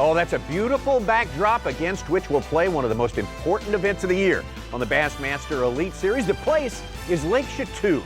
Oh, that's a beautiful backdrop against which we'll play one of the most important events of the year on the Bassmaster Elite Series. The place is Lake Chatuge,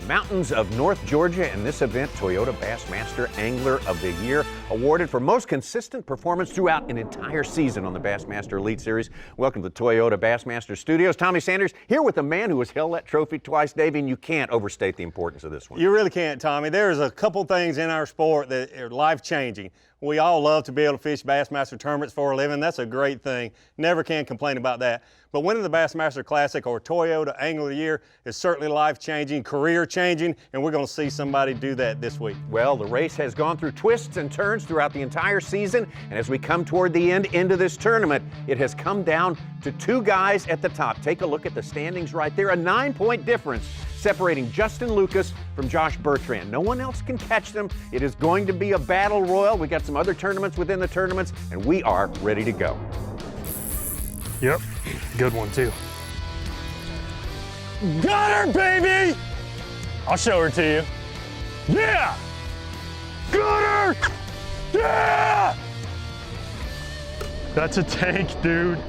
the mountains of North Georgia, and this event, Toyota Bassmaster Angler of the Year, awarded for most consistent performance throughout an entire season on the Bassmaster Elite Series. Welcome to the Toyota Bassmaster Studios. Tommy Sanders here with a man who has held that trophy twice, Davey, and you can't overstate the importance of this one. You really can't, Tommy. There's a couple things in our sport that are life-changing. We all love to be able to fish Bassmaster tournaments for a living. That's a great thing. Never can complain about that. But winning the Bassmaster Classic or Toyota Angler of the Year is certainly life-changing, career-changing, and we're going to see somebody do that this week. Well, the race has gone through twists and turns throughout the entire season, and as we come toward the end into this tournament, it has come down to two guys at the top. Take a look at the standings right there, a 9-point difference separating Justin Lucas from Josh Bertrand. No one else can catch them. It is going to be a battle royal. We got some other tournaments within the tournaments, and we are ready to go. Yep, good one too. Got her, baby! I'll show her to you. Yeah! Got her! Yeah! That's a tank, dude.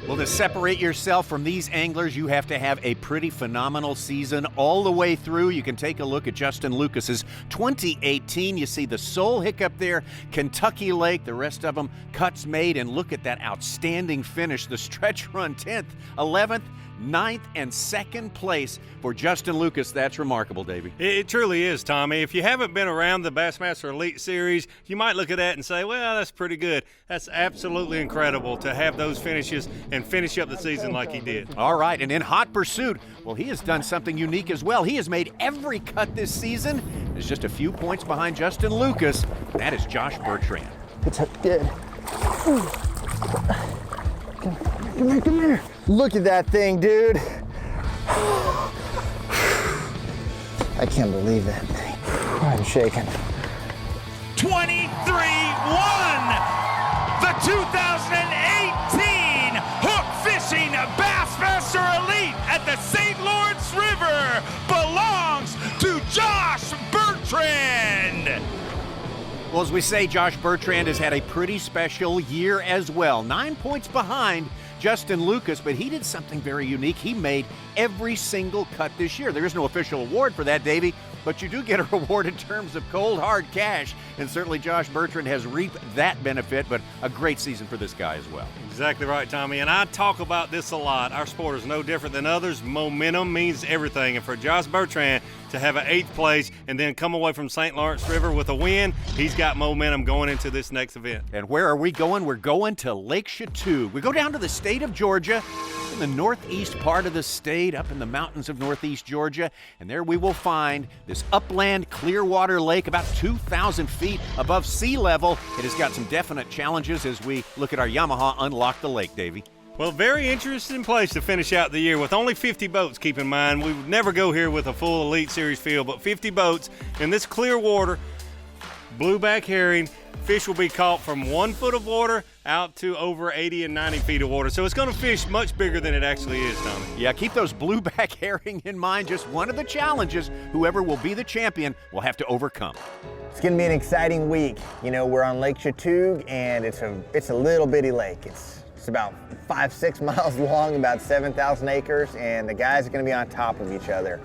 Well, to separate yourself from these anglers, you have to have a pretty phenomenal season all the way through. You can take a look at Justin Lucas's 2018. You see the sole hiccup there, Kentucky Lake, the rest of them cuts made, and look at that outstanding finish. The stretch run 10th, 11th, 9th, and 2nd place for Justin Lucas. That's remarkable, Davey. It truly is, Tommy. If you haven't been around the Bassmaster Elite Series, you might look at that and say, well, that's pretty good. That's absolutely incredible to have those finishes and finish up the season like he did. All right, and in hot pursuit, well, he has done something unique as well. He has made every cut this season. There's just a few points behind Justin Lucas. That is Josh Bertrand. It's good. Come here. Look at that thing, dude. I can't believe that thing. I'm shaking. 23-1, the 2018 Hook Fishing Bassmaster Elite at the St. Lawrence River belongs to Josh Bertrand. Well, as we say, Josh Bertrand has had a pretty special year as well. 9 points behind Justin Lucas, but he did something very unique. He made every single cut this year. There is no official award for that, Davey, but you do get a reward in terms of cold, hard cash, and certainly Josh Bertrand has reaped that benefit, but a great season for this guy as well. Exactly right, Tommy, and I talk about this a lot. Our sport is no different than others. Momentum means everything, and for Josh Bertrand to have an 8th place and then come away from St. Lawrence River with a win, he's got momentum going into this next event. And where are we going? We're going to Lake Chatuge. We go down to the state of Georgia, in the northeast part of the state, up in the mountains of northeast Georgia, and there we will find this upland Clearwater Lake about 2,000 feet above sea level. It has got some definite challenges as we look at our YAMAHA unlock the lake, Davey. Well, very interesting place to finish out the year with only 50 boats, keep in mind. We would never go here with a full Elite Series field, but 50 boats in this clear water, blueback herring. Fish will be caught from 1 foot of water out to over 80 and 90 feet of water. So it's going to fish much bigger than it actually is, Tommy. Yeah, keep those blueback herring in mind. Just one of the challenges whoever will be the champion will have to overcome. It's gonna be an exciting week. You know, we're on Lake Chatuge, and it's a little bitty lake. It's about 5-6 miles long, about 7,000 acres, and the guys are gonna be on top of each other.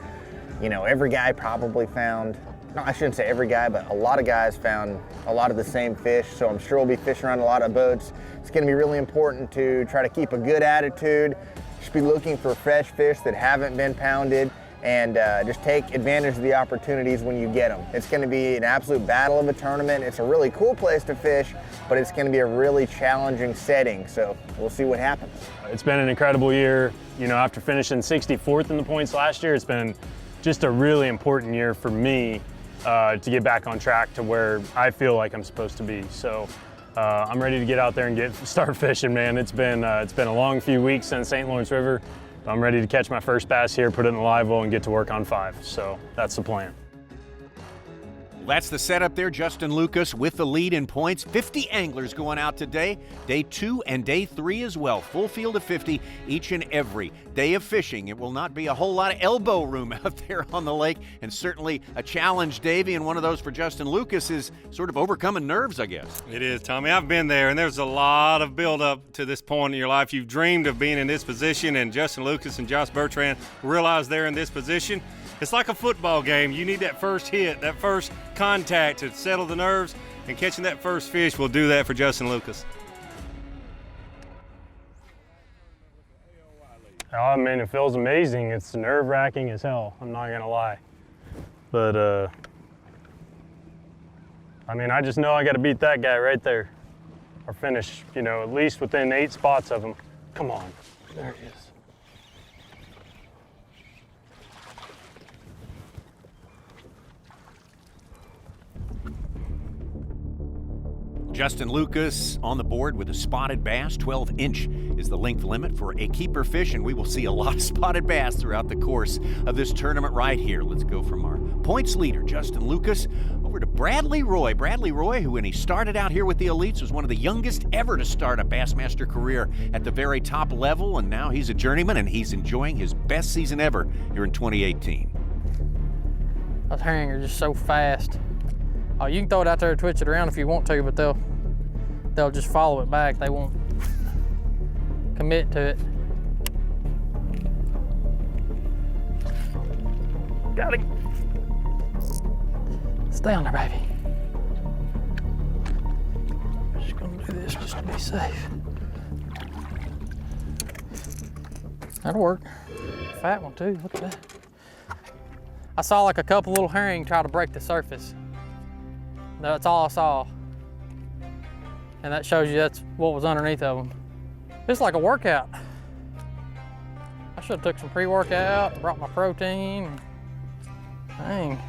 You know, every guy probably found, no, I shouldn't say every guy, but a lot of guys found a lot of the same fish, so I'm sure we'll be fishing around a lot of boats. It's gonna be really important to try to keep a good attitude. You should be looking for fresh fish that haven't been pounded, and just take advantage of the opportunities when you get them. It's gonna be an absolute battle of a tournament. It's a really cool place to fish, but it's gonna be a really challenging setting, so we'll see what happens. It's been an incredible year. You know, after finishing 64th in the points last year, it's been just a really important year for me to get back on track to where I feel like I'm supposed to be. So I'm ready to get out there and start fishing, man. It's been a long few weeks since St. Lawrence River. I'm ready to catch my first bass here, put it in the live well, and get to work on 5. So that's the plan. That's the setup there. Justin Lucas with the lead in points. 50 anglers going out today. Day 2 and day 3 as well. Full field of 50 each and every day of fishing. It will not be a whole lot of elbow room out there on the lake, and certainly a challenge, Davey, and one of those for Justin Lucas is sort of overcoming nerves, I guess. It is, Tommy. I've been there, and there's a lot of build-up to this point in your life. You've dreamed of being in this position, and Justin Lucas and Josh Bertrand realize they're in this position. It's like a football game. You need that first hit, that first contact to settle the nerves, and catching that first fish will do that for Justin Lucas. Oh, I mean, it feels amazing. It's nerve-wracking as hell, I'm not gonna lie. But, I mean, I just know I gotta beat that guy right there. Or finish, you know, at least within 8 spots of him. Come on, there he is. Justin Lucas on the board with a spotted bass. 12-inch is the length limit for a keeper fish, and we will see a lot of spotted bass throughout the course of this tournament right here. Let's go from our points leader, Justin Lucas, over to Bradley Roy. Bradley Roy, who when he started out here with the Elites was one of the youngest ever to start a Bassmaster career at the very top level, and now he's a journeyman, and he's enjoying his best season ever here in 2018. Those herring are just so fast. Oh, you can throw it out there and twitch it around if you want to, but they'll just follow it back. They won't commit to it. Got him. Stay on there, baby. I'm just gonna do this just to be safe. That'll work. Fat one too, look at that. I saw like a couple little herring try to break the surface. That's all I saw. And that shows you that's what was underneath of them. It's like a workout. I should have took some pre-workout, brought my protein. Dang.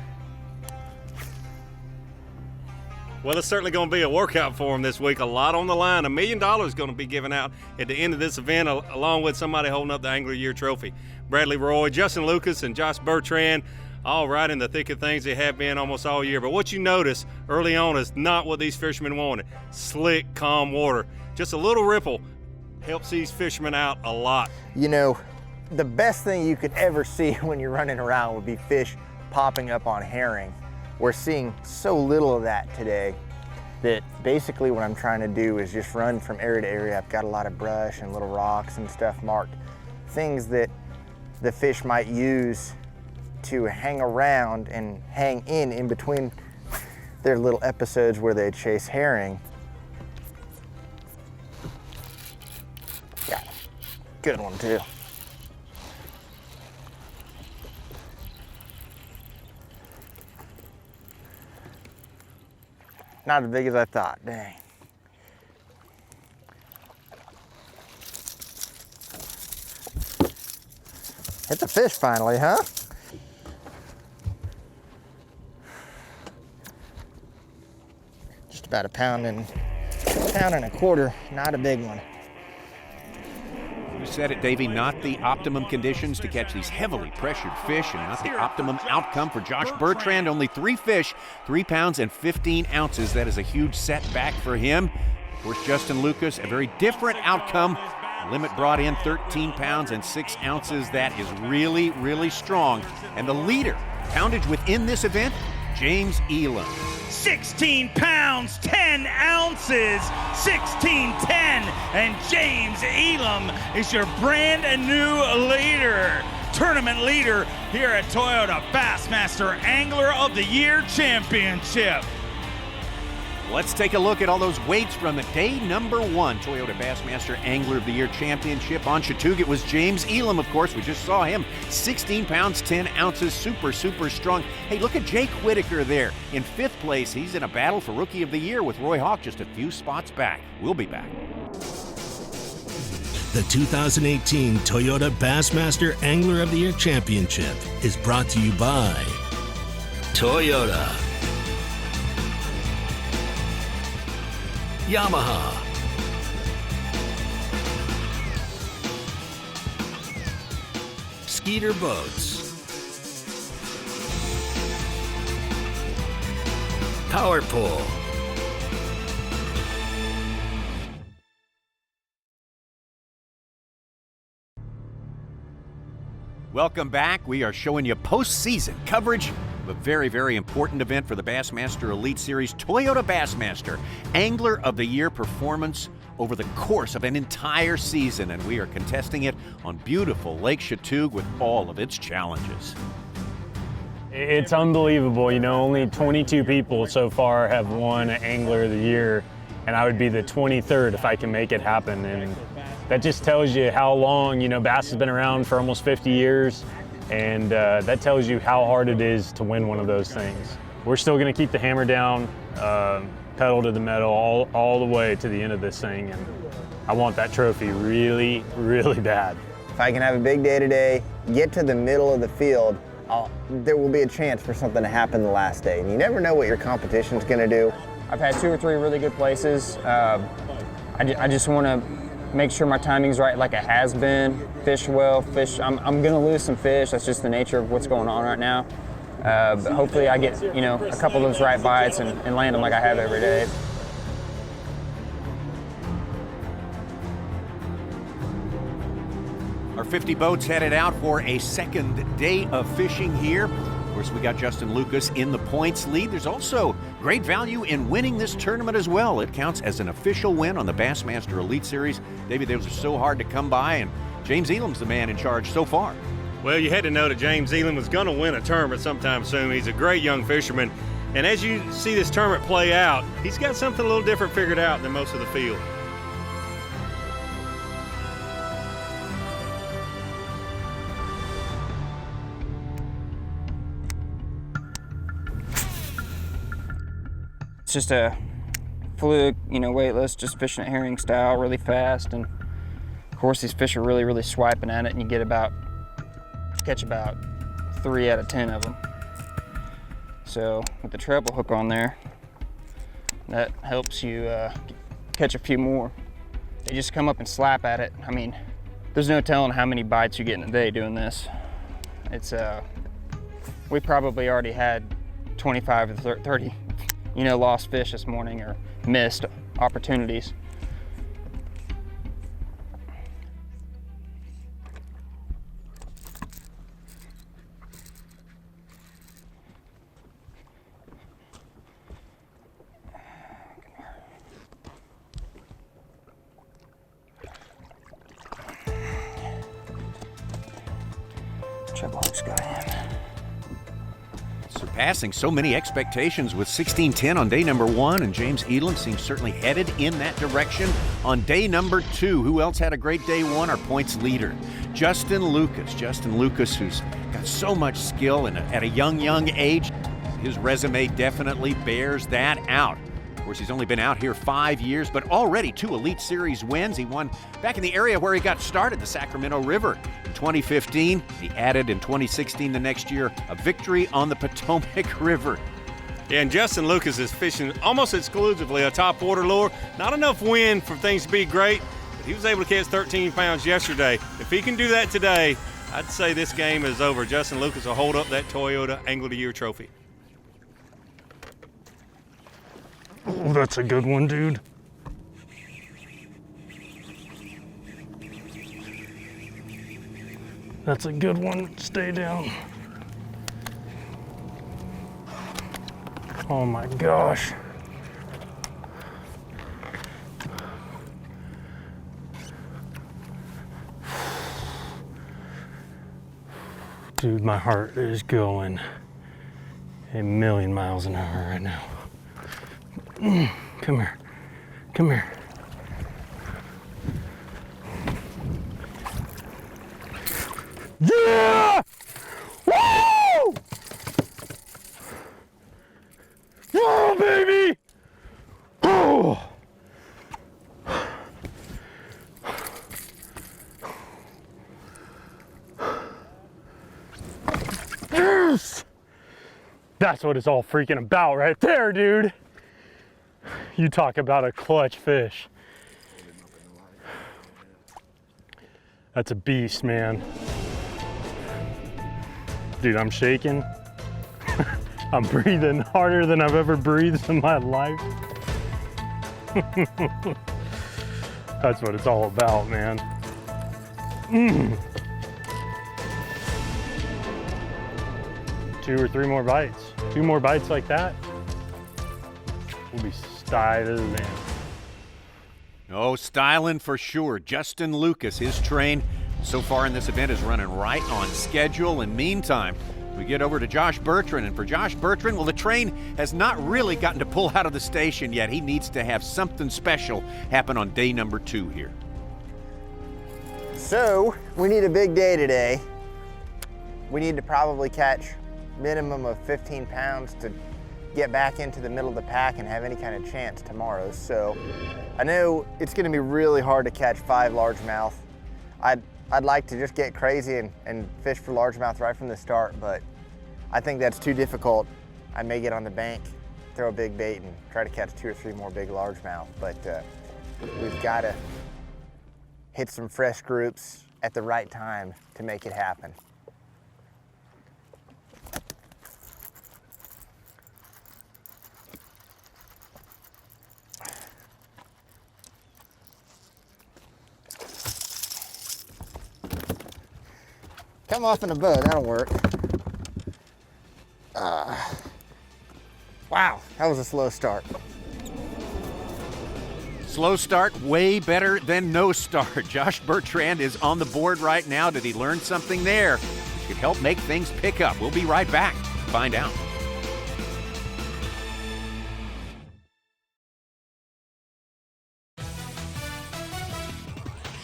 Well, it's certainly going to be a workout for him this week. A lot on the line. $1 million is going to be given out at the end of this event, along with somebody holding up the Angler of the Year trophy. Bradley Roy, Justin Lucas, and Josh Bertrand, all right in the thick of things. They have been almost all year. But what you notice early on is not what these fishermen wanted. Slick, calm water. Just a little ripple helps these fishermen out a lot. You know, the best thing you could ever see when you're running around would be fish popping up on herring. We're seeing so little of that today that basically what I'm trying to do is just run from area to area. I've got a lot of brush and little rocks and stuff marked. Things that the fish might use to hang around and hang in between their little episodes where they chase herring. Yeah, good one too. Not as big as I thought, dang. Hit the fish finally, huh? Just about a pound and a quarter, not a big one. You said it, Davey, not the optimum conditions to catch these heavily pressured fish, and not the optimum outcome for Josh Bertrand. Only 3 fish, 3 pounds and 15 ounces. That is a huge setback for him. Of course, Justin Lucas, a very different outcome. Limit brought in 13 pounds and 6 ounces. That is really, really strong. And the leader, poundage within this event, James Elam. 16 pounds, 10 ounces, 16-10, and James Elam is your brand new leader, tournament leader here at Toyota Bassmaster Angler of the Year Championship. Let's take a look at all those weights from the day number 1 Toyota Bassmaster Angler of the Year Championship. On Chatuge, it was James Elam, of course. We just saw him. 16 pounds, 10 ounces, super, super strong. Hey, look at Jake Whitaker there. In 5th place, he's in a battle for Rookie of the Year with Roy Hawk just a few spots back. We'll be back. The 2018 Toyota Bassmaster Angler of the Year Championship is brought to you by Toyota, YAMAHA, Skeeter Boats, power pole. Welcome back. We are showing you postseason coverage of a very, very important event for the Bassmaster Elite Series, Toyota Bassmaster Angler of the Year performance over the course of an entire season, and we are contesting it on beautiful Lake Chatuge with all of its challenges. It's unbelievable, you know, only 22 people so far have won Angler of the Year, and I would be the 23rd if I can make it happen. And that just tells you how long, you know, Bass has been around for almost 50 years, and that tells you how hard it is to win one of those things. We're still gonna keep the hammer down, pedal to the metal all the way to the end of this thing, and I want that trophy really, really bad. If I can have a big day today, get to the middle of the field, there will be a chance for something to happen the last day. And you never know what your competition's gonna do. I've had 2 or 3 really good places. I just wanna make sure my timing's right like it has been. Fish well, I'm gonna lose some fish. That's just the nature of what's going on right now. But hopefully I get, you know, a couple of those right bites and land them like I have every day. Our 50 boats headed out for a second day of fishing here. Of course, we got Justin Lucas in the points lead. There's also great value in winning this tournament as well. It counts as an official win on the Bassmaster Elite Series. David, those are so hard to come by, and James Elam's the man in charge so far. Well, you had to know that James Elam was going to win a tournament sometime soon. He's a great young fisherman. And as you see this tournament play out, he's got something a little different figured out than most of the field. It's just a fluke, you know, weightless, just fishing at herring style, really fast. And of course, these fish are really, really swiping at it, and you catch about 3 out of 10 of them. So with the treble hook on there, that helps you catch a few more. They just come up and slap at it. I mean, there's no telling how many bites you get in a day doing this. It's we probably already had 25 to 30, you know, lost fish this morning or missed opportunities. Treble hook's got him. Surpassing so many expectations with 16-10 on day number 1, and James Elam seems certainly headed in that direction on day number 2. Who else had a great day 1? Our points leader, Justin Lucas. Justin Lucas, who's got so much skill and at a young age. His resume definitely bears that out. Of course, he's only been out here 5 years, but already 2 Elite Series wins. He won back in the area where he got started, the Sacramento River, in 2015. He added in 2016, the next year, a victory on the Potomac River. Yeah, and Justin Lucas is fishing almost exclusively a top water lure. Not enough wind for things to be great, but he was able to catch 13 pounds yesterday. If he can do that today, I'd say this game is over. Justin Lucas will hold up that Toyota Angler of the Year trophy. Oh, that's a good one, dude. That's a good one. Stay down. Oh my gosh. Dude, my heart is going a million miles an hour right now. Come here. Come here. Yeah! Woo! Whoa, baby! Oh! Yes! That's what it's all freaking about right there, dude. You talk about a clutch fish. That's a beast, man. Dude, I'm shaking. I'm breathing harder than I've ever breathed in my life. That's what it's all about, man. Two or three more bites. 2 more bites like that, we'll be styled as a man. Oh, styling for sure. Justin Lucas, his train so far in this event is running right on schedule. And meantime, we get over to Josh Bertrand. And for Josh Bertrand, well, the train has not really gotten to pull out of the station yet. He needs to have something special happen on day number 2 here. So, we need a big day today. We need to probably catch minimum of 15 pounds to get back into the middle of the pack and have any kind of chance tomorrow. So I know it's going to be really hard to catch 5 largemouth. I'd like to just get crazy and fish for largemouth right from the start, but I think that's too difficult. I may get on the bank, throw a big bait, and try to catch 2 or 3 more big largemouth, but we've got to hit some fresh groups at the right time to make it happen. Come off in a boat, that'll work. Wow, that was a slow start. Slow start, way better than no start. Josh Bertrand is on the board right now. Did he learn something there? Which could help make things pick up. We'll be right back to find out.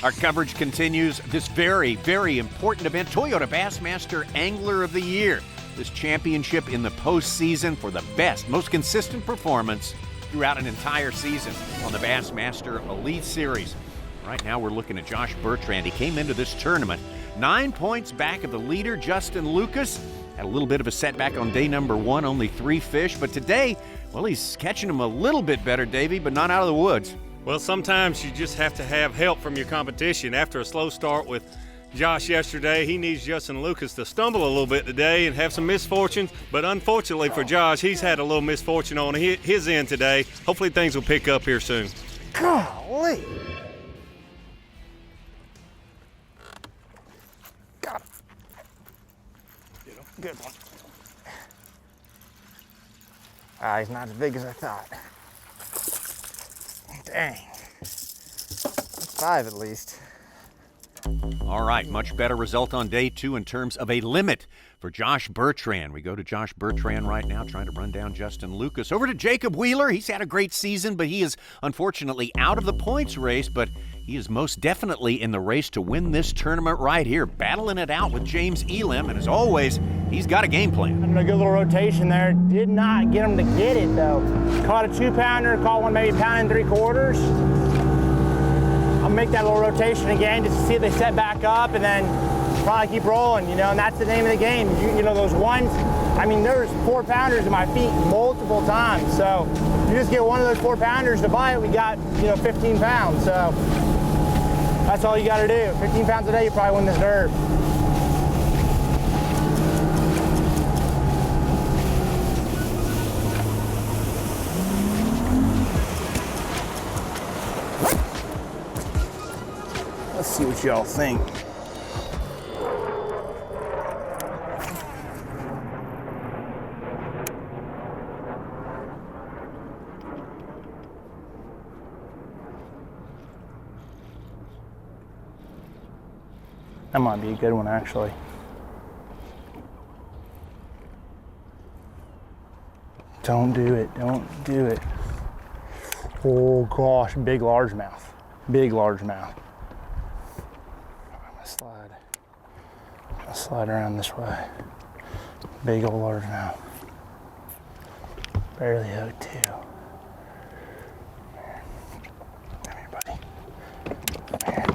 Our coverage continues this very, very important event, Toyota Bassmaster Angler of the Year. This championship in the postseason for the best, most consistent performance throughout an entire season on the Bassmaster Elite Series. Right now we're looking at Josh Bertrand. He came into this tournament 9 points back of the leader, Justin Lucas. Had a little bit of a setback on day number 1, only 3 fish. But today, well, he's catching them a little bit better, Davey, but not out of the woods. Well, sometimes you just have to have help from your competition. After a slow start with Josh yesterday, he needs Justin Lucas to stumble a little bit today and have some misfortunes. But unfortunately for Josh, he's had a little misfortune on his end today. Hopefully things will pick up here soon. Golly. Got him. Good one. He's not as big as I thought. Dang. That's 5 at least. All right, much better result on day 2 in terms of a limit for Josh Bertrand. We go to Josh Bertrand right now, trying to run down Justin Lucas. Over to Jacob Wheeler. He's had a great season, but he is unfortunately out of the points race, but he is most definitely in the race to win this tournament right here, battling it out with James Elam, and as always, he's got a game plan. A good little rotation there. Did not get him to get it though. Caught a 2-pounder, caught one maybe 1 3/4. I'll make that little rotation again just to see if they set back up and then probably keep rolling, you know, and that's the name of the game. You know, those ones, I mean, there's 4-pounders in my feet multiple times. So you just get one of those 4-pounders to bite, we got, 15 pounds. So that's all you got to do. 15 pounds a day, you probably win this derb. Let's see what y'all think. That might be a good one, actually. Don't do it, don't do it. Oh gosh, big largemouth. Big largemouth. I'm gonna slide around this way. Big old largemouth. Barely hooked too. Come here, buddy. Come here.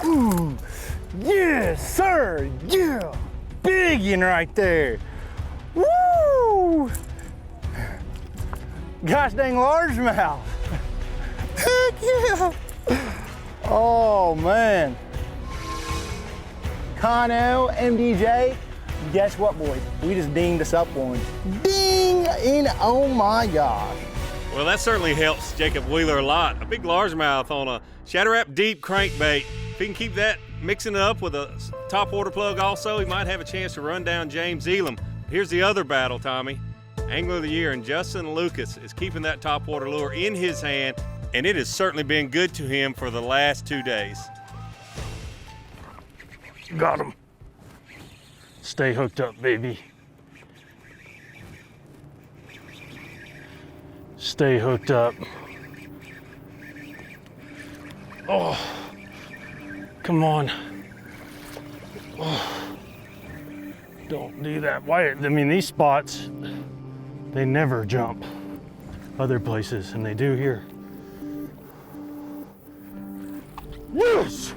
Ooh, yes, sir. Yeah, big one right there. Woo! Gosh dang largemouth. Heck yeah. Oh man. Kano, MDJ, guess what, boys? We just dinged us up one. Ding! Oh my gosh. Well, that certainly helps Jacob Wheeler a lot. A big largemouth on a Shadow Wrap Deep crankbait. If he can keep that mixing it up with a top water plug also, he might have a chance to run down James Elam. Here's the other battle, Tommy. Angler of the Year and Justin Lucas is keeping that top water lure in his hand, and it has certainly been good to him for the last 2 days. Got him. Stay hooked up, baby. Stay hooked up. Oh, come on. Oh, don't do that. Why? I mean, these spots, they never jump other places, and they do here. Yes!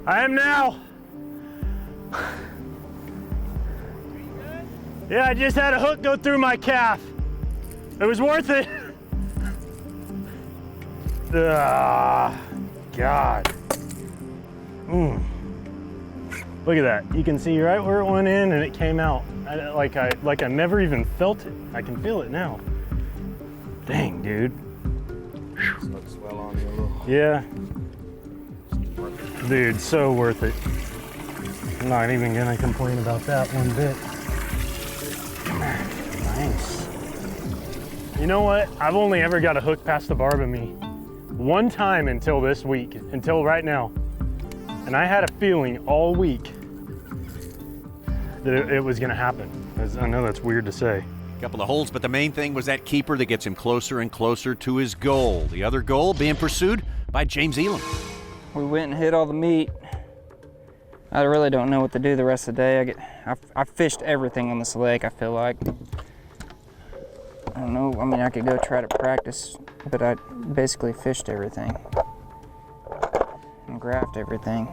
I am now. Yeah, I just had a hook go through my calf. It was worth it. God. Look at that. You can see right where it went in and it came out. Like I never even felt it. I can feel it now. Dang, dude. Swell on you a little. Yeah. Dude, so worth it. I'm not even gonna complain about that one bit. Come here. Nice. You know what? I've only ever got a hook past the barb of me one time until this week, until right now. And I had a feeling all week that it was gonna happen. I know that's weird to say. A couple of holes, but the main thing was that keeper that gets him closer and closer to his goal. The other goal being pursued by James Elam. We went and hit all the meat. I really don't know what to do the rest of the day. I fished everything on this lake, I feel like. I don't know, I mean, I could go try to practice, but I basically fished everything and graphed everything.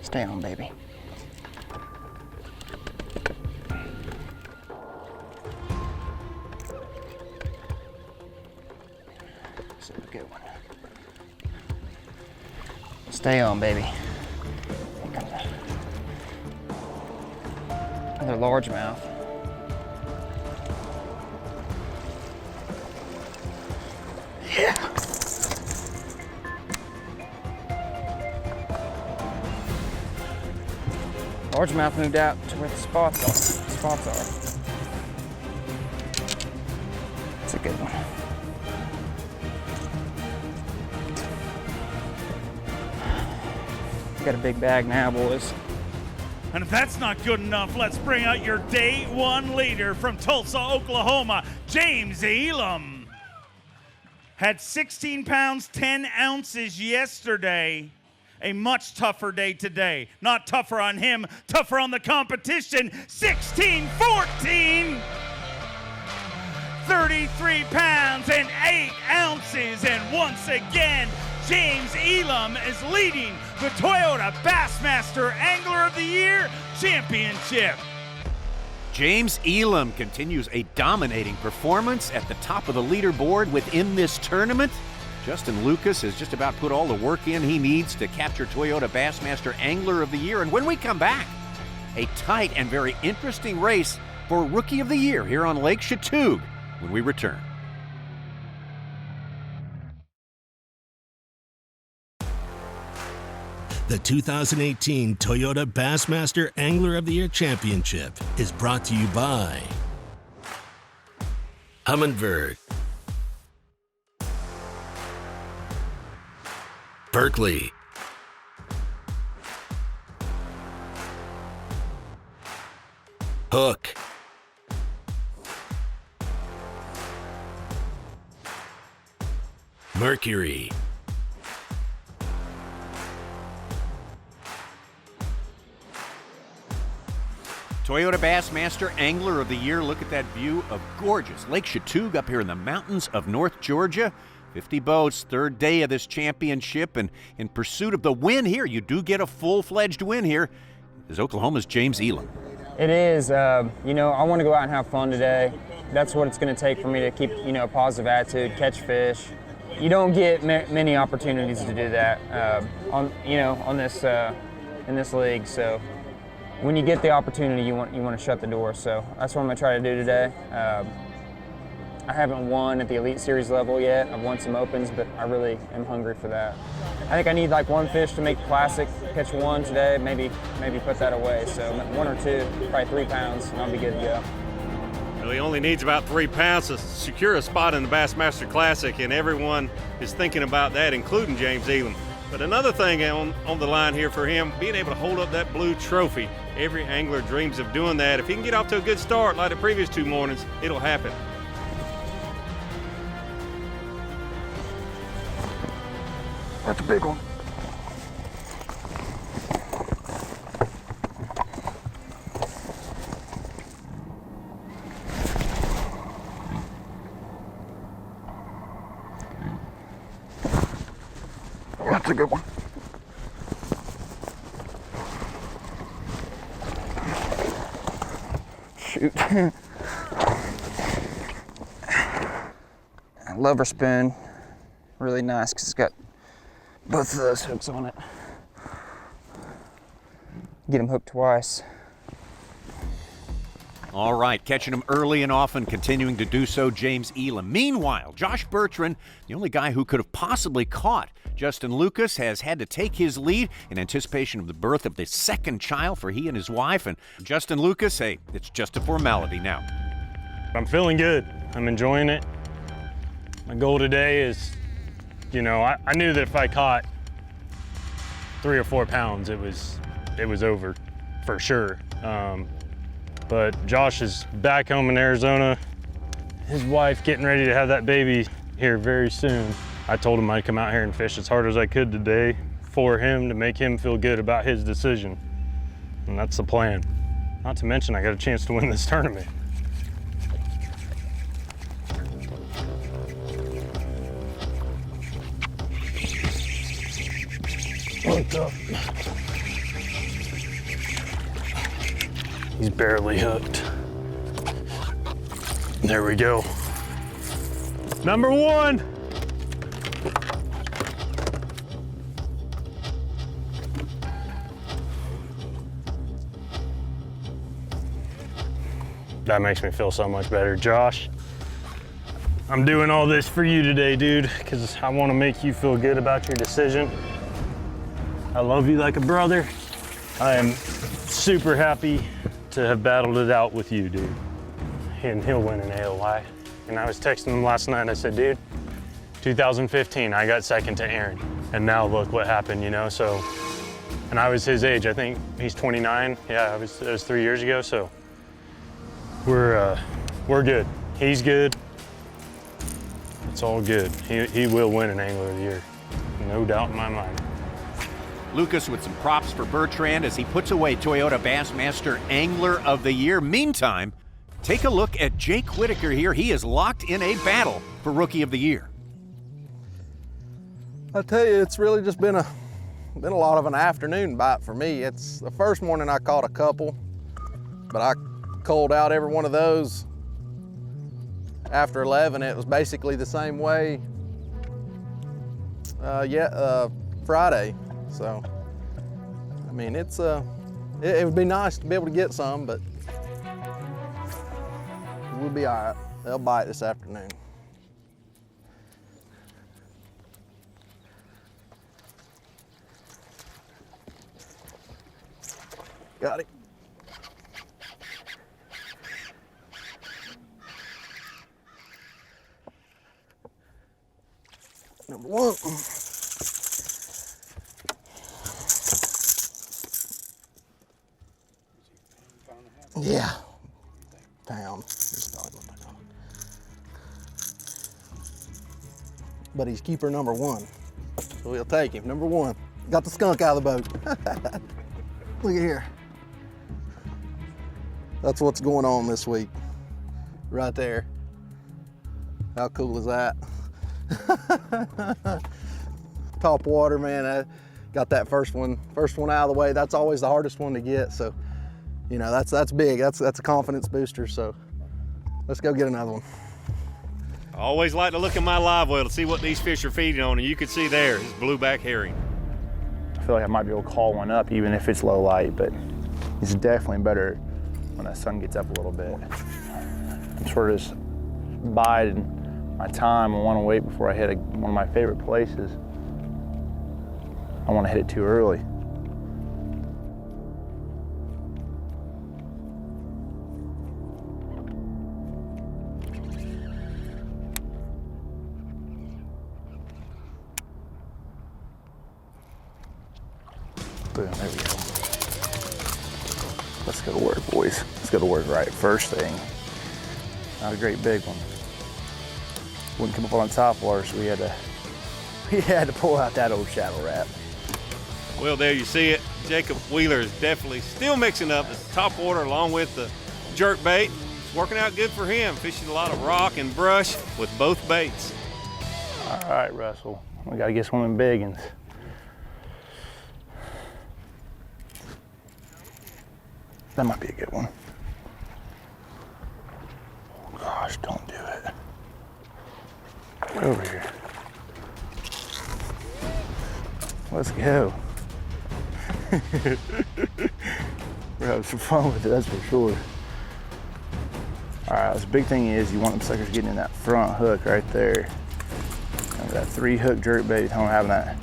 Stay on, baby. This is a good one. Stay on, baby. Another largemouth. Yeah. Largemouth moved out to where the spots are. It's a good one. We got a big bag now, boys. And if that's not good enough, let's bring out your day one leader from Tulsa, Oklahoma, James Elam. Had 16 pounds, 10 ounces yesterday. A much tougher day today. Not tougher on him, tougher on the competition. 16-14. 33 pounds and 8 ounces. And once again, James Elam is leading the Toyota Bassmaster Angler of the Year Championship. James Elam continues a dominating performance at the top of the leaderboard within this tournament. Justin Lucas has just about put all the work in he needs to capture Toyota Bassmaster Angler of the Year. And when we come back, a tight and very interesting race for Rookie of the Year here on Lake Chatuge when we return. The 2018 Toyota Bassmaster Angler of the Year Championship is brought to you by Humminbird, Berkeley, Hook, Mercury, Toyota Bassmaster Angler of the Year. Look at that view of gorgeous Lake Chatuge up here in the mountains of North Georgia. 50 boats, third day of this championship, and in pursuit of the win here, you do get a full-fledged win here, is Oklahoma's James Elam. It is. You know, I want to go out and have fun today. That's what it's going to take for me to keep, you know, a positive attitude, catch fish. You don't get many opportunities to do that in this league. So when you get the opportunity, you want to shut the door. So that's what I'm going to try to do today. I haven't won at the Elite Series level yet. I've won some opens, but I really am hungry for that. I think I need like one fish to make the classic, catch one today, maybe put that away. So 1 or 2, probably 3 pounds, and I'll be good to go. Well, he only needs about 3 pounds to secure a spot in the Bassmaster Classic, and everyone is thinking about that, including James Elam. But another thing on the line here for him, being able to hold up that blue trophy. Every angler dreams of doing that. If he can get off to a good start like the previous 2 mornings, it'll happen. That's a big one. That's a good one. Shoot. Lover spoon, really nice because it's got both of those hooks on it. Get them hooked twice. All right, catching him early and often, continuing to do so, James Elam. Meanwhile, Josh Bertrand, the only guy who could have possibly caught Justin Lucas, has had to take his lead in anticipation of the birth of the 2nd child for he and his wife. And Justin Lucas, hey, it's just a formality now. I'm feeling good. I'm enjoying it. My goal today is, you know, I knew that if I caught 3 or 4 pounds, it was over for sure. But Josh is back home in Arizona. His wife getting ready to have that baby here very soon. I told him I'd come out here and fish as hard as I could today for him to make him feel good about his decision. And that's the plan. Not to mention I got a chance to win this tournament. What's up? He's barely hooked. There we go. Number 1. That makes me feel so much better. Josh, I'm doing all this for you today, dude, because I want to make you feel good about your decision. I love you like a brother. I am super happy to have battled it out with you, dude. And he'll win an AOY. And I was texting him last night and I said, dude, 2015, I got 2nd to Aaron. And now look what happened, you know? So, and I was his age. I think he's 29. Yeah, it was 3 years ago. So we're good. He's good. It's all good. He will win an Angler of the Year. No doubt in my mind. Lucas with some props for Bertrand as he puts away Toyota Bassmaster Angler of the Year. Meantime, take a look at Jake Whitaker here. He is locked in a battle for Rookie of the Year. I tell you, it's really just been a lot of an afternoon bite for me. It's the first morning I caught a couple, but I culled out every one of those after 11. It was basically the same way Friday. So, I mean, it would be nice to be able to get some, but we'll be all right. They'll bite this afternoon. Got it. Number 1. Yeah, pound. But he's keeper number 1, so we'll take him. Number 1. Got the skunk out of the boat. Look at here. That's what's going on this week, right there. How cool is that? Top water, man. I got that first one out of the way. That's always the hardest one to get, so you know, that's big. That's a confidence booster. So let's go get another one. I always like to look at my live well to see what these fish are feeding on, and you can see there is blueback herring. I feel like I might be able to call one up even if it's low light, but it's definitely better when the sun gets up a little bit. I'm sort of just biding my time and want to wait before I hit one of my favorite places. I want to hit it too early. Boom, there we go. Let's go to work, boys. Let's go to work right first thing. Not a great big one. Wouldn't come up on the top water, so we had to pull out that old shadow wrap. Well, there you see it. Jacob Wheeler is definitely still mixing up the top water along with the jerk bait. It's working out good for him, fishing a lot of rock and brush with both baits. All right, Russell, we gotta get swimming big ones. That might be a good one. Oh, gosh, don't do it. Get over here. Let's go. We're having some fun with it, that's for sure. All right, the big thing is you want them suckers getting in that front hook right there. And that 3-hook jerkbait, I'm having that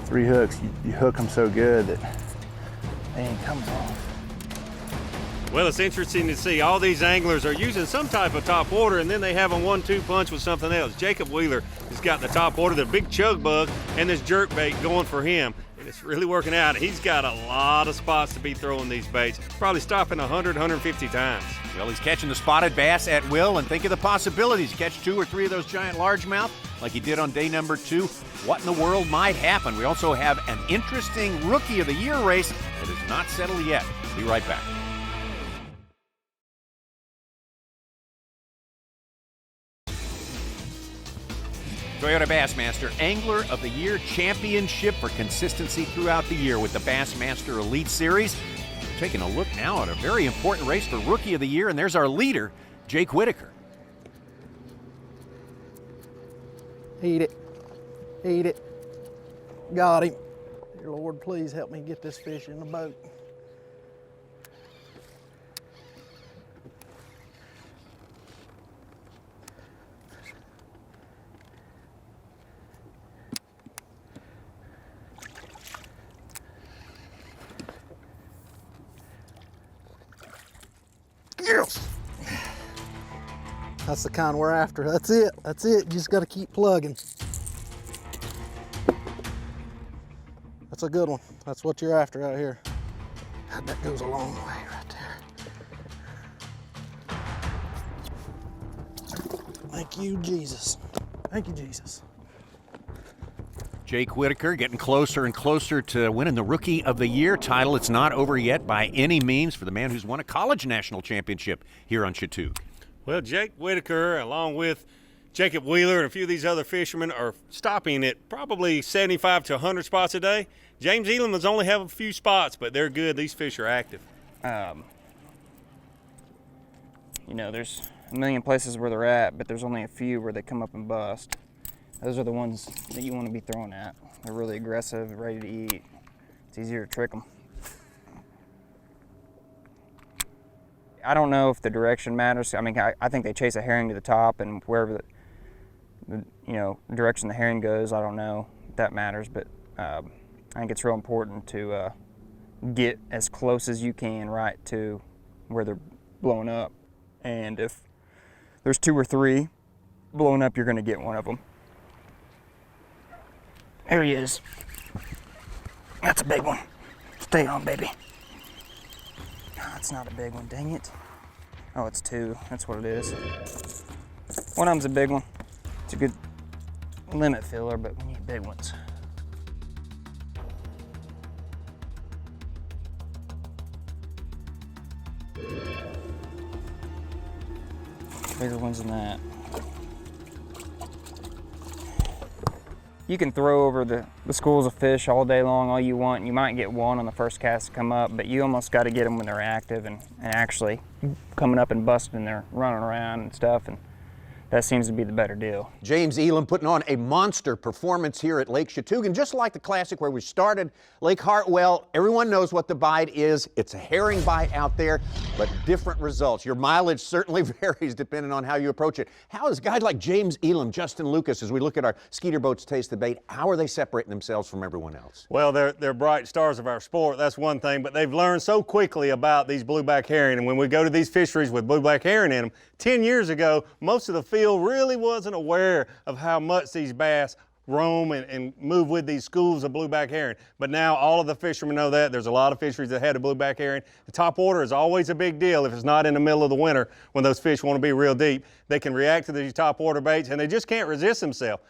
3 hooks, you hook them so good that they ain't coming off. Well, it's interesting to see all these anglers are using some type of top water, and then they have a 1-2 punch with something else. Jacob Wheeler has got the top water, the big chug bug, and this jerk bait going for him. And it's really working out. He's got a lot of spots to be throwing these baits, probably stopping 100, 150 times. Well, he's catching the spotted bass at will, and think of the possibilities. Catch 2 or 3 of those giant largemouth like he did on day number 2. What in the world might happen? We also have an interesting Rookie of the Year race that is not settled yet. Be right back. Toyota Bassmaster Angler of the Year Championship for consistency throughout the year with the Bassmaster Elite Series. We're taking a look now at a very important race for Rookie of the Year, and there's our leader, Jake Whitaker. Eat it. Eat it. Got him. Dear Lord, please help me get this fish in the boat. Yes. That's the kind we're after. That's it. That's it. You just got to keep plugging. That's a good one. That's what you're after out here. God, that goes a long way right there. Thank you, Jesus. Thank you, Jesus. Jake Whitaker getting closer and closer to winning the Rookie of the Year title. It's not over yet by any means for the man who's won a college national championship here on Chatuge. Well, Jake Whitaker, along with Jacob Wheeler and a few of these other fishermen, are stopping at probably 75 to 100 spots a day. James Elam has only have a few spots, but they're good. These fish are active. You know, there's a million places where they're at, but there's only a few where they come up and bust. Those are the ones that you want to be throwing at. They're really aggressive, ready to eat. It's easier to trick them. I don't know if the direction matters. I mean, I think they chase a herring to the top, and wherever the direction the herring goes, I don't know if that matters, but I think it's real important to get as close as you can right to where they're blowing up. And if there's 2 or 3 blowing up, you're going to get one of them. There he is. That's a big one. Stay on, baby. Oh, that's not a big one, dang it. Oh, it's 2. That's what it is. One of them's a big one. It's a good limit filler, but we need big ones. Bigger ones than that. you can throw over the schools of fish all day long, all you want. You might get one on the first cast to come up, but you almost got to get them when they're active and actually coming up and busting. They're running around and stuff, and that seems to be the better deal. James Elam putting on a monster performance here at Lake Chatuge. And just like the Classic where we started, Lake Hartwell, everyone knows what the bite is. It's a herring bite out there, but different results. Your mileage certainly varies depending on how you approach it. How is a guy like James Elam, Justin Lucas, as we look at our Skeeter Boats Taste the Bait, how are they separating themselves from everyone else? Well, they're bright stars of our sport, that's one thing, but they've learned so quickly about these blueback herring. And when we go to these fisheries with blueback herring in them, 10 years ago, most of the field really wasn't aware of how much these bass roam and move with these schools of blueback herring. But now all of the fishermen know that. There's a lot of fisheries that had a blueback herring. The top water is always a big deal if it's not in the middle of the winter when those fish want to be real deep. They can react to these top water baits and they just can't resist themselves.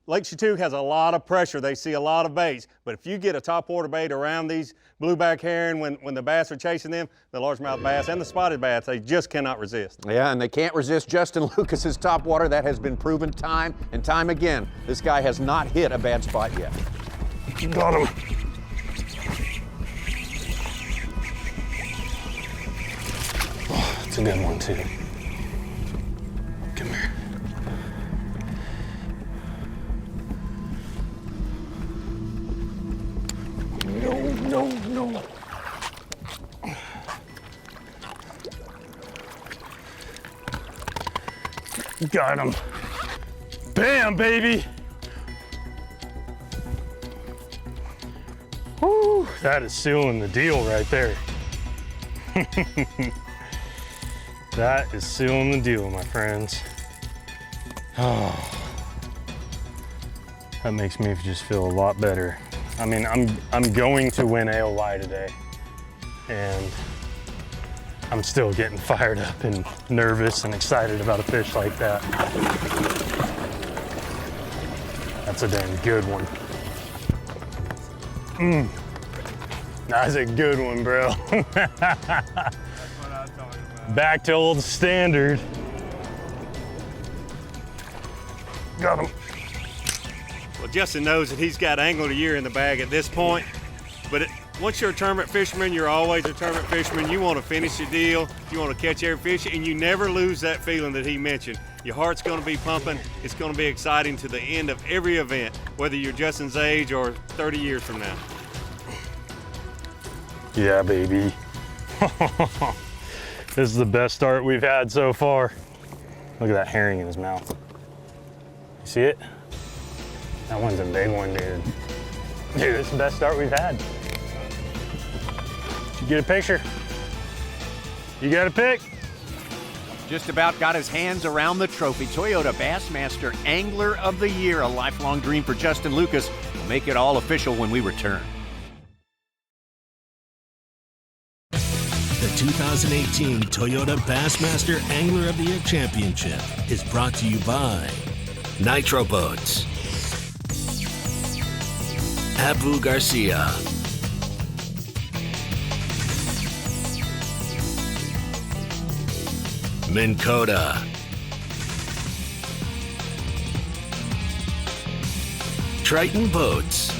Lake Chatuge has a lot of pressure. They see a lot of baits. But if you get a top water bait around these blueback herring when the bass are chasing them, the largemouth bass and the spotted bass, they just cannot resist. Yeah, and they can't resist Justin Lucas's top water. That has been proven time and time again. This guy has not hit a bad spot yet. Got him. Oh, it's a good one too. Come here. No. Got him. Bam, baby. Woo, that is sealing the deal right there. That is sealing the deal, my friends. Oh, that makes me just feel a lot better. I mean, I'm going to win AOY today, and I'm still getting fired up and nervous and excited about a fish like that. That's a damn good one. That's a good one, bro. That's what I'm talking about. Back to old standard. Got him. Well, Justin knows that he's got Angler of the Year in the bag at this point, but once you're a tournament fisherman, you're always a tournament fisherman. You want to finish the deal, you want to catch every fish, and you never lose that feeling that he mentioned. Your heart's going to be pumping. It's going to be exciting to the end of every event, whether you're Justin's age or 30 years from now. Yeah, baby. This is the best start we've had so far. Look at that herring in his mouth. You see it? That one's a big one, dude. Dude, it's the best start we've had. Did you get a picture? You got a pic? Just about got his hands around the trophy. Toyota Bassmaster Angler of the Year, a lifelong dream for Justin Lucas. We'll make it all official when we return. The 2018 Toyota Bassmaster Angler of the Year Championship is brought to you by NITRO Boats, Abu Garcia, Minn Kota, Triton Boats,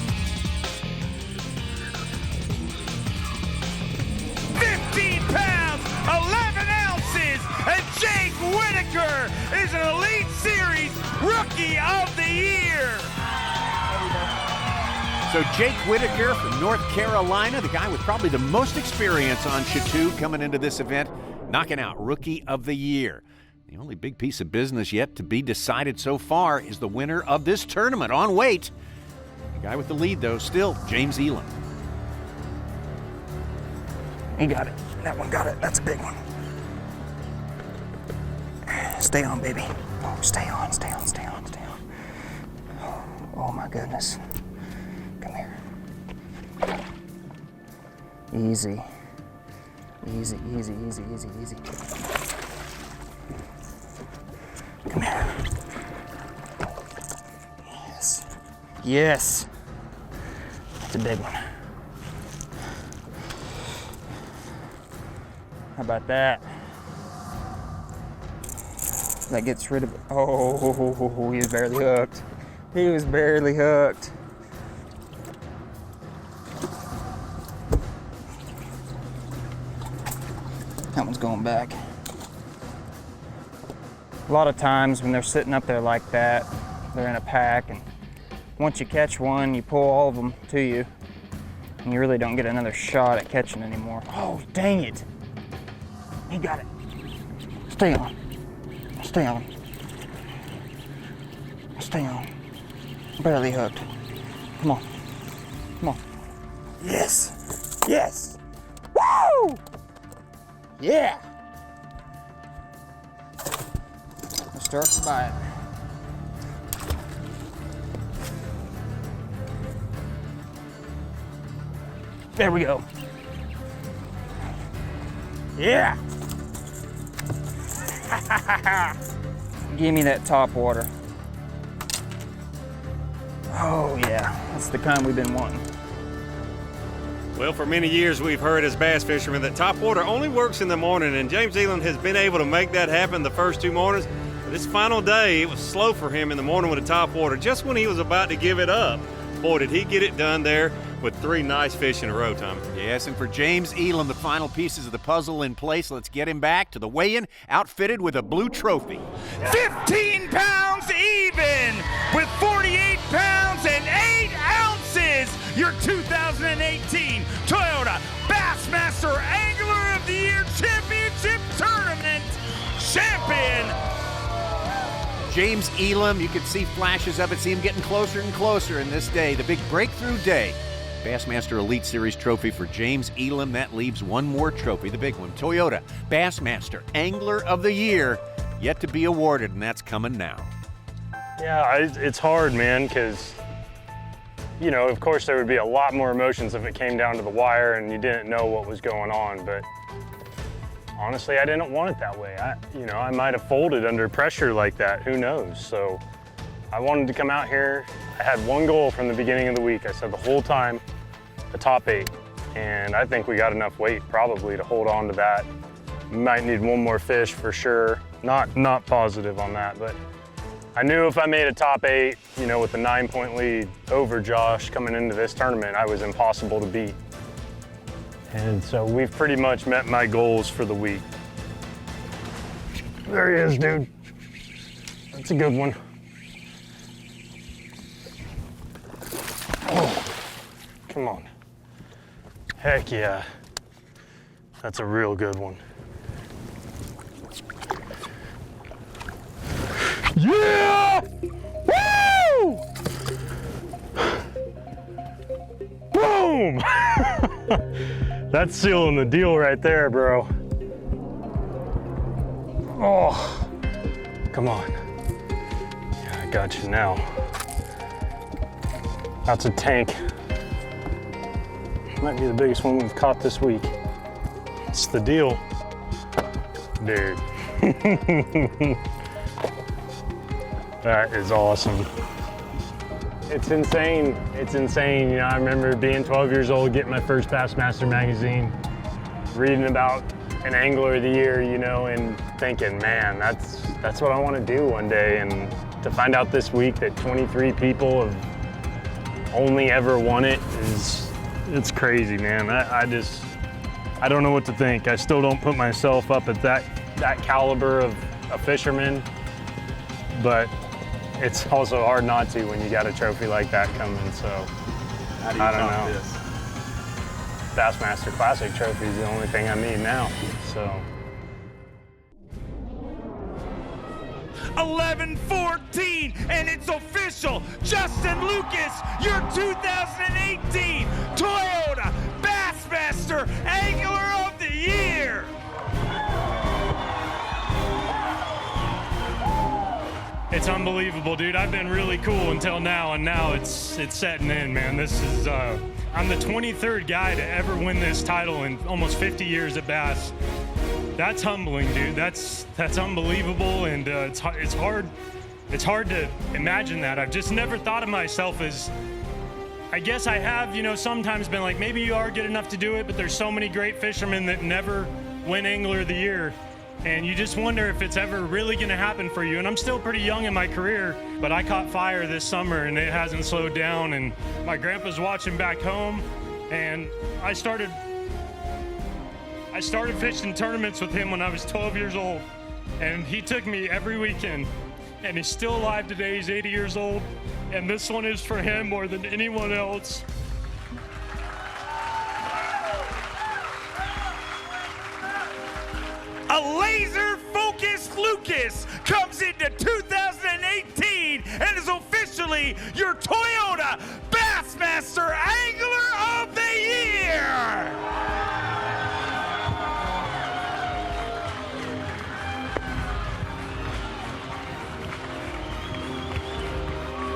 15 pounds, 11 ounces, and Jake Whitaker is an Elite Series Rookie of the Year. So Jake Whitaker from North Carolina, the guy with probably the most experience on Chatuge coming into this event, knocking out Rookie of the Year. The only big piece of business yet to be decided so far is the winner of this tournament on weight. The guy with the lead, though, still James Elam. He got it. That one got it. That's a big one. Stay on, baby. Oh, stay on, stay on, stay on, stay on. Oh my goodness. Come here. Easy. Easy, easy, easy, easy, easy. Come here. Yes. Yes. That's a big one. How about that? That gets rid of it. Oh, he's barely hooked. He was barely hooked. That one's going back. A lot of times when they're sitting up there like that, they're in a pack, and once you catch one, you pull all of them to you, and you really don't get another shot at catching anymore. Oh, dang it. He got it. Stay on. Stay on. Stay on. Barely hooked. Come on. Come on. Yes. Yes. Woo! Yeah. Let's start to bite. There we go. Yeah. Give me that top water. Oh yeah, that's the kind we've been wanting. Well, for many years we've heard as bass fishermen that top water only works in the morning, and James Elam has been able to make that happen the first 2 mornings. But this final day, it was slow for him in the morning with the top water. Just when he was about to give it up, boy, did he get it done there with 3 nice fish in a row, Tommy. Yes, and for James Elam, the final pieces of the puzzle in place. Let's get him back to the weigh-in, outfitted with a blue trophy. 15 pounds even with 48 pounds and 8 ounces. Your 2018 Toyota Bassmaster Angler of the Year Championship Tournament champion. James Elam, you could see flashes of it, see him getting closer and closer in this day, the big breakthrough day. Bassmaster Elite Series trophy for James Elam. That leaves one more trophy, the big one. Toyota Bassmaster Angler of the Year, yet to be awarded, and that's coming now. Yeah, it's hard, man, because, you know, of course there would be a lot more emotions if it came down to the wire and you didn't know what was going on, but honestly, I didn't want it that way. I might have folded under pressure like that, who knows? So I wanted to come out here. I had one goal from the beginning of the week. I said the whole time, the top 8. And I think we got enough weight probably to hold on to that. Might need one more fish for sure. Not positive on that, but I knew if I made a top 8, you know, with a 9-point lead over Josh coming into this tournament, I was impossible to beat. And so we've pretty much met my goals for the week. There he is, dude. That's a good one. Oh, come on. Heck yeah. That's a real good one. Yeah! Woo! Boom! That's sealing the deal right there, bro. Oh, come on. Yeah, I got you now. That's a tank. Might be the biggest one we've caught this week. It's the deal. Dude. That is awesome. It's insane. It's insane. You know, I remember being 12 years old, getting my first Bassmaster magazine, reading about an Angler of the Year, you know, and thinking, man, that's what I want to do one day. And to find out this week that 23 people have only ever won it it's crazy, man. I don't know what to think. I still don't put myself up at that caliber of a fisherman, but it's also hard not to when you got a trophy like that coming, so How do you I don't top know. this? Bassmaster Classic trophy is the only thing I need now, so. 11-14, and it's official. Justin Lucas, your 2018 Toyota Bassmaster Angler of the Year. It's unbelievable, dude. I've been really cool until now, and now it's setting in, man. This is, I'm the 23rd guy to ever win this title in almost 50 years at Bass. That's humbling, dude. That's unbelievable, and it's hard to imagine that. I've just never thought of myself as, I guess I have, you know, sometimes been like, maybe you are good enough to do it, but there's so many great fishermen that never win Angler of the Year. and you just wonder if it's ever really going to happen for you. And I'm still pretty young in my career, but I caught fire this summer and it hasn't slowed down. And my grandpa's watching back home, and I started fishing tournaments with him when I was 12 years old, and he took me every weekend, and he's still alive today. He's 80 years old, and this one is for him more than anyone else. A laser-focused Lucas comes into 2018 and is officially your Toyota Bassmaster Angler of the Year!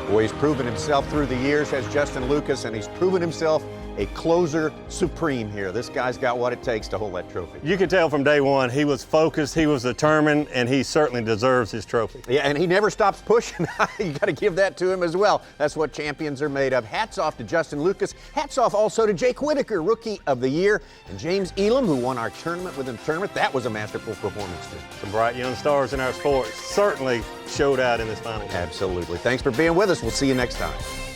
Boy, he's proven himself through the years, has Justin Lucas, and he's proven himself a closer supreme here. This guy's got what it takes to hold that trophy. You can tell from day one, he was focused, he was determined, and he certainly deserves his trophy. Yeah, and he never stops pushing. You got to give that to him as well. That's what champions are made of. Hats off to Justin Lucas. Hats off also to Jake Whitaker, Rookie of the Year, and James Elam, who won our tournament within the tournament. That was a masterful performance too. Some bright young stars in our sport certainly showed out in this final game. Absolutely. Thanks for being with us. We'll see you next time.